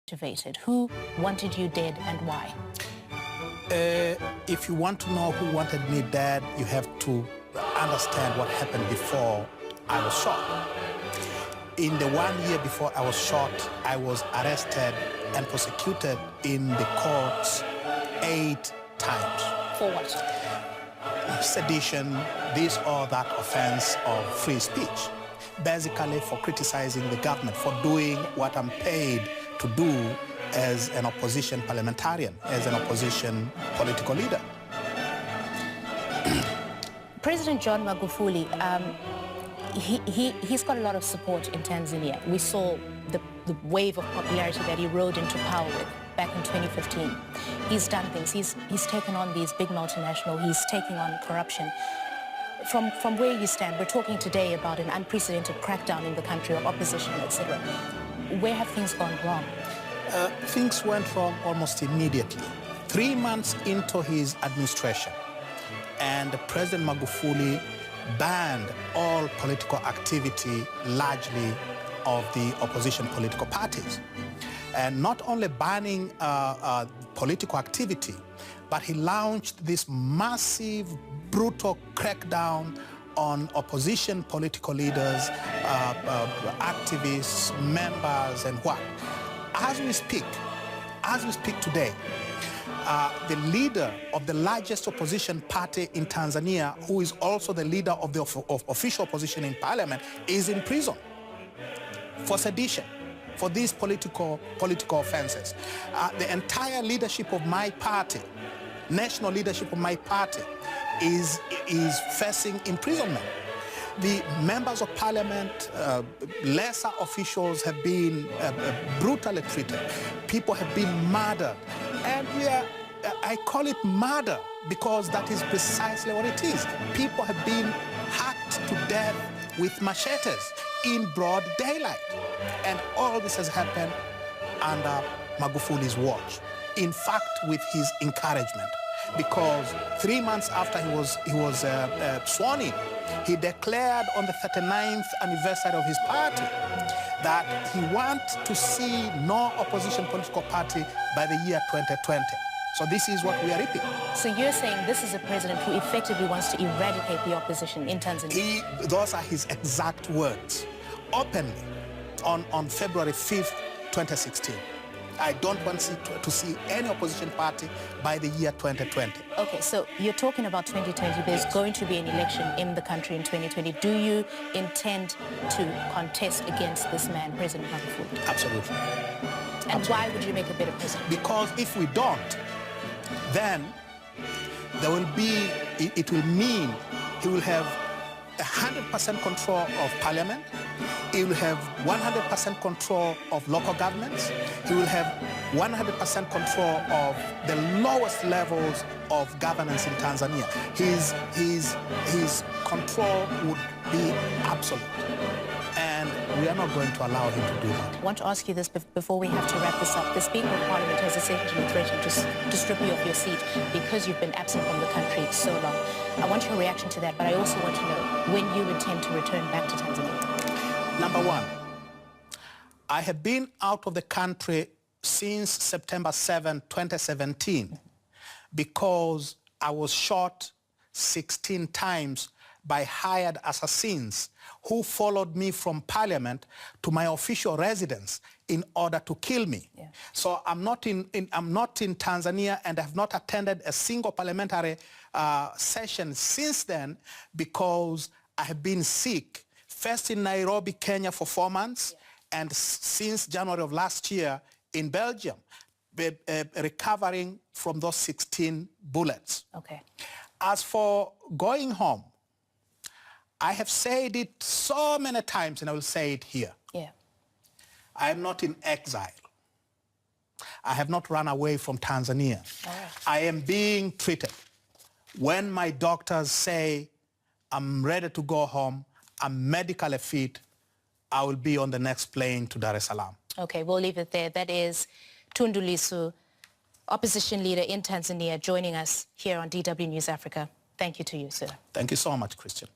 motivated? Who wanted you dead and why? If you want to know who wanted me dead, you have to understand what happened before I was shot. In the 1 year before I was shot, I was arrested and prosecuted in the courts 8 times. For what? Sedition, this or that offense of free speech. Basically for criticizing the government, for doing what I'm paid to do as an opposition parliamentarian, as an opposition political leader. President John Magufuli, he's got a lot of support in Tanzania. We saw the wave of popularity that he rode into power with back in 2015. He's done things. He's taken on these big multinationals. He's taking on corruption. From where you stand, we're talking today about an unprecedented crackdown in the country of opposition, etc. Where have things gone wrong? Things went wrong almost immediately. 3 months into his administration, and President Magufuli banned all political activity, largely of the opposition political parties. And not only banning political activity, but he launched this massive, brutal crackdown on opposition political leaders, activists, members, and what. As we speak today, the leader of the largest opposition party in Tanzania, who is also the leader of the official opposition in parliament, is in prison for sedition, for these political offenses. The entire leadership of my party, national leadership of my party, is facing imprisonment. The members of parliament, lesser officials have been brutally treated. People have been murdered. And I call it murder because that is precisely what it is. People have been hacked to death with machetes in broad daylight. And all this has happened under Magufuli's watch. In fact, with his encouragement. Because 3 months after he was sworn in, he declared on the 39th anniversary of his party that he wants to see no opposition political party by the year 2020. So this is what we are reaping. So you're saying this is a president who effectively wants to eradicate the opposition in Tanzania? Those are his exact words, openly, on February 5th, 2016. I don't want to see any opposition party by the year 2020. Okay, so you're talking about 2020. There's going to be an election in the country in 2020. Do you intend to contest against this man, President Magufuli? Absolutely. And why would you make a better president? Because if we don't, then there will be, it will mean he will have 100% control of parliament. He will have 100% control of local governments. He will have 100% control of the lowest levels of governance in Tanzania. His control would be absolute. And we are not going to allow him to do that. I want to ask you this before we have to wrap this up. The Speaker of Parliament has essentially threatened to strip you of your seat because you've been absent from the country so long. I want your reaction to that, but I also want to know when you intend to return back to Tanzania. Number one, I have been out of the country since September 7, 2017, because I was shot 16 times by hired assassins who followed me from parliament to my official residence in order to kill me. Yeah. So I'm not in Tanzania, and I have not attended a single parliamentary session since then because I have been sick. First in Nairobi, Kenya for 4 months, yeah, and since January of last year in Belgium, recovering from those 16 bullets. Okay. As for going home, I have said it so many times, and I will say it here. Yeah. I am not in exile. I have not run away from Tanzania. All right. I am being treated. When my doctors say I'm ready to go home, I'm medically fit, I will be on the next plane to Dar es Salaam. Okay, we'll leave it there. That is Tundu Lisu, opposition leader in Tanzania, joining us here on DW News Africa. Thank you to you, sir. Thank you so much, Christian.